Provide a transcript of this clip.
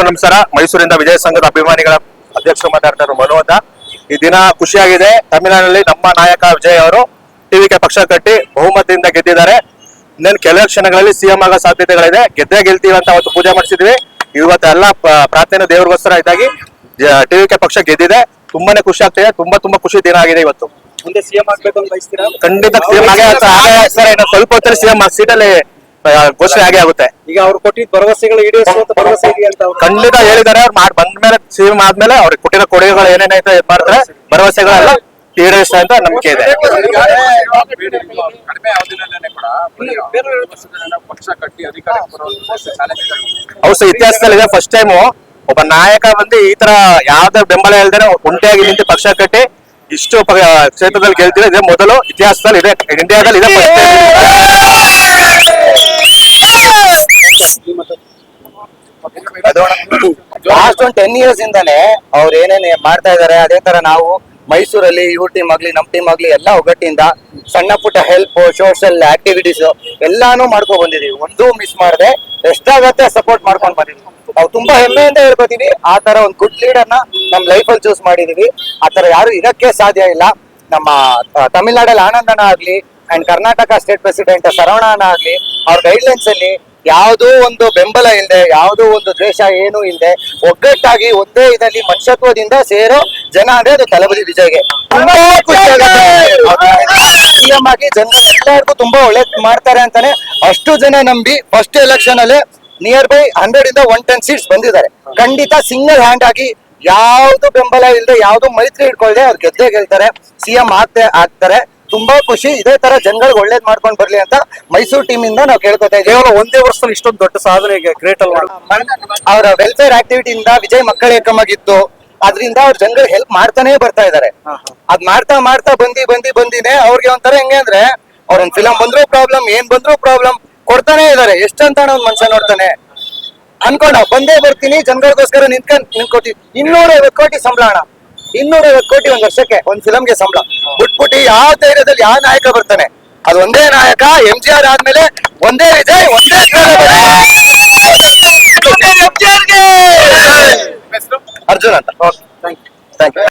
ನಮಸ್ಕಾರ. ಮೈಸೂರಿಂದ ವಿಜಯ ಸಂಘದ ಅಭಿಮಾನಿಗಳ ಅಧ್ಯಕ್ಷರು ಮಾತಾಡ್ತಾರೆ ಮನು ಅಂತ. ಈ ದಿನ ಖುಷಿಯಾಗಿದೆ. ತಮಿಳುನಾಡಿನಲ್ಲಿ ನಮ್ಮ ನಾಯಕ ವಿಜಯ್ ಅವರು ಟಿವಿಕೆ ಪಕ್ಷ ಕಟ್ಟಿ ಬಹುಮತದಿಂದ ಗೆದ್ದಿದ್ದಾರೆ. ಇನ್ನೇನು ಕೆಲವು ಕ್ಷಣಗಳಲ್ಲಿ ಸಿಎಂ ಆಗೋ ಸಾಧ್ಯತೆಗಳಿದೆ. ಗೆದ್ದೇ ಗೆಲ್ತೀವಿ ಅಂತ ಅವತ್ತು ಪೂಜೆ ಮಾಡಿಸಿದ್ವಿ. ಇವತ್ತೆಲ್ಲ ಪ್ರಾರ್ಥನೆ ದೇವ್ರಿಗೋಸ್ಕರ ಇದಾಗಿ ಟಿವಿಕೆ ಪಕ್ಷ ಗೆದ್ದಿದೆ. ತುಂಬಾನೇ ಖುಷಿ ಆಗ್ತಿದೆ. ತುಂಬಾ ಖುಷಿ ದಿನ ಆಗಿದೆ ಇವತ್ತು. ಮುಂದೆ ಸಿಎಂ ಆಗ್ಬೇಕು ಅಂತ ಬಯಸ್ತೀರಾ? ಖಂಡಿತ ಸಿಎಂ ಆಗೇ ಸರ್. ಇನ್ನು ಸ್ವಲ್ಪ ಹೊತ್ತಲ್ಲಿ ಸಿಎಂ ಸೀಟಲ್ಲಿ ಘೋಷಣೆ ಆಗೇ ಆಗುತ್ತೆ. ಈಗ ಅವ್ರು ಕೊಟ್ಟಿದ್ದ ಭರವಸೆಗಳು ಈಡೇರಿಸುವಂತ ಭರವಸೆ ಇದೆಯಾ ಅಂತ ಖಂಡಿತ ಹೇಳಿದ್ದಾರೆ. ಅವ್ರು ಬಂದ್ಮೇಲೆ ಸಿಎಂ ಆದ್ಮೇಲೆ ಅವ್ರಿಗೆ ಕೊಟ್ಟಿರೋ ಕೊಡುಗೆಗಳು ಏನೇನೈತೆ ಇದ್ ಮಾಡ್ತಾರೆ, ಭರವಸೆಗಳೆಲ್ಲ ಈಡೇರಿಸ್ತಾ ಅಂತ ನಂಬಿಕೆ ಇದೆ. ಹೌದು, ಇತಿಹಾಸದಲ್ಲಿದೆ. ಫಸ್ಟ್ ಟೈಮು ಒಬ್ಬ ನಾಯಕ ಬಂದು ಈ ತರ ಯಾವ್ದೇ ಬೆಂಬಲ ಇಲ್ದೇನೆ ಒಂಟಿಯಾಗಿ ನಿಂತು ಪಕ್ಷ ಕಟ್ಟಿ ಇಷ್ಟು ಕ್ಷೇತ್ರದಲ್ಲಿ ಗೆಲ್ತಿದೆ. ಇದೇ ಮೊದಲು ಇತಿಹಾಸದಲ್ಲಿ ಇದೆ, ಇಂಡಿಯಾದಲ್ಲಿ ಇದೆ. ಲಾಸ್ಟ್ ಒಂದು 10 years ಇಂದಾನೆ ಅವ್ರು ಏನೇನ್ ಮಾಡ್ತಾ ಇದಾರೆ, ಅದೇ ತರ ನಾವು ಮೈಸೂರಲ್ಲಿ ಇವ್ರ ಟೀಮ್ ಆಗ್ಲಿ ನಮ್ ಟೀಮ್ ಆಗ್ಲಿ ಎಲ್ಲ ಒಗ್ಗಟ್ಟಿಂದ ಸಣ್ಣ ಪುಟ್ಟ ಹೆಲ್ಪ್, ಸೋಷಿಯಲ್ ಆಕ್ಟಿವಿಟೀಸ್ ಎಲ್ಲಾನು ಮಾಡ್ಕೊಂಡ್ ಬಂದಿದೀವಿ. ಒಂದೂ ಮಿಸ್ ಮಾಡದೆ ಎಷ್ಟಾಗತ್ತೆ ಸಪೋರ್ಟ್ ಮಾಡ್ಕೊಂಡ್ ಬಂದಿದೀವಿ. ನಾವು ತುಂಬಾ ಹೆಮ್ಮೆಯಿಂದ ಹೇಳ್ಕೊತೀವಿ. ಆ ತರ ಒಂದು ಗುಡ್ ಲೀಡರ್ ನ ನಮ್ ಲೈಫ್ ಅಲ್ಲಿ ಚೂಸ್ ಮಾಡಿದೀವಿ. ಆ ತರ ಯಾರು ಇರಕ್ಕೆ ಸಾಧ್ಯ ಇಲ್ಲ. ನಮ್ಮ ತಮಿಳ್ನಾಡಲ್ಲಿ ಆನಂದನ ಆಗ್ಲಿ ಅಂಡ್ ಕರ್ನಾಟಕ ಸ್ಟೇಟ್ ಪ್ರೆಸಿಡೆಂಟ್ ಶರವಣನ ಆಗ್ಲಿ, ಅವ್ರ ಗೈಡ್ಲೈನ್ಸ್ ಅಲ್ಲಿ ಯಾವುದೋ ಒಂದು ಬೆಂಬಲ ಇಲ್ಲದೆ, ಯಾವುದೋ ಒಂದು ದ್ವೇಷ ಏನು ಇಲ್ಲದೆ ಒಗ್ಗಟ್ಟಾಗಿ ಒಂದೇ ಇದರಲ್ಲಿ ಮನುಷ್ಯತ್ವದಿಂದ ಸೇರೋ ಜನ ಅಂದ್ರೆ ಅದು ತಳಬದಿ ವಿಜಯ್ಗೆ. ತುಂಬಾ ಸಿಎಂ ಆಗಿ ಜನ ಎಲ್ಲರಿಗೂ ತುಂಬಾ ಒಳ್ಳೇದ್ ಮಾಡ್ತಾರೆ ಅಂತಾನೆ ಅಷ್ಟು ಜನ ನಂಬಿ ಫಸ್ಟ್ ಎಲೆಕ್ಷನ್ ಅಲ್ಲಿ ನಿಯರ್ ಬೈ 100 ಇಂದ 110 ಸೀಟ್ಸ್ ಬಂದಿದ್ದಾರೆ. ಖಂಡಿತ ಸಿಂಗಲ್ ಹ್ಯಾಂಡ್ ಆಗಿ ಯಾವ್ದು ಬೆಂಬಲ ಇಲ್ಲದೆ, ಯಾವ್ದು ಮೈತ್ರಿ ಇಟ್ಕೊಳ್ದೆ ಅವ್ರು ಗೆದ್ದೇ ಗೆಲ್ತಾರೆ, ಸಿಎಂ ಆಗ್ತಾರೆ. ತುಂಬಾ ಖುಷಿ. ಇದೇ ತರ ಜನಗಳಿಗೆ ಒಳ್ಳೇದ್ ಮಾಡ್ಕೊಂಡ್ ಬರ್ಲಿ ಅಂತ ಮೈಸೂರು ಟೀಮ್ ಇಂದ ನಾವು ಕೇಳ್ಕೊತಾ ಇದ್ದೀವಿ. ಕೇವಲ ಒಂದೇ ವರ್ಷದಲ್ಲಿ ಇಷ್ಟೊಂದು ದೊಡ್ಡ ಸಾಧನೆಗೆ ಗ್ರೇಟ್ ಅಲ್ವಾ? ಅವರ ವೆಲ್ಫೇರ್ ಆಕ್ಟಿವಿಟಿಯಿಂದ ವಿಜಯ್ ಮಕ್ಕಳ ಏಕಮಾಗಿತ್ತು. ಅದರಿಂದ ಅವ್ರ ಜನಗಳಿಗೆ ಹೆಲ್ಪ್ ಮಾಡ್ತಾನೆ ಬರ್ತಾ ಇದಾರೆ. ಅದ್ ಮಾಡ್ತಾ ಬಂದಿನೇ ಅವ್ರಿಗೆ ಒಂಥರ ಹೆಂಗೆ ಅಂದ್ರೆ ಅವ್ರೊಂದ್ ಫಿಲಂ ಬಂದ್ರು ಪ್ರಾಬ್ಲಮ್, ಏನ್ ಬಂದ್ರು ಪ್ರಾಬ್ಲಮ್ ಕೊಡ್ತಾನೆ ಇದಾರೆ. ಎಷ್ಟಂತ ಒಂದ್ ಮನುಷ್ಯ ನೋಡ್ತಾನೆ ಅನ್ಕೊಂಡ ಬಂದೇ ಬರ್ತೀನಿ ಜನಗಳಿಗೋಸ್ಕರ ನಿಂತ್ಕೋತೀವಿ. 250 ಕೋಟಿ ಸಂಬಳ ಅಣ್ಣ, 250 ಕೋಟಿ ಒಂದ್ ವರ್ಷಕ್ಕೆ ಒಂದ್ ಫಿಲಂಗೆ ಸಂಬಳ ಬಿಟ್ಬಿಟ್ಟು ಯಾವ ಧೈರ್ಯದಲ್ಲಿ ಯಾವ ನಾಯಕ ಬರ್ತಾನೆ? ಅದು ಒಂದೇ ನಾಯಕ. MGR ಆದ್ಮೇಲೆ ಒಂದೇ ವಿಜಯ್, ಒಂದೇ ಅರ್ಜುನ್ ಅಂತ. Thank you.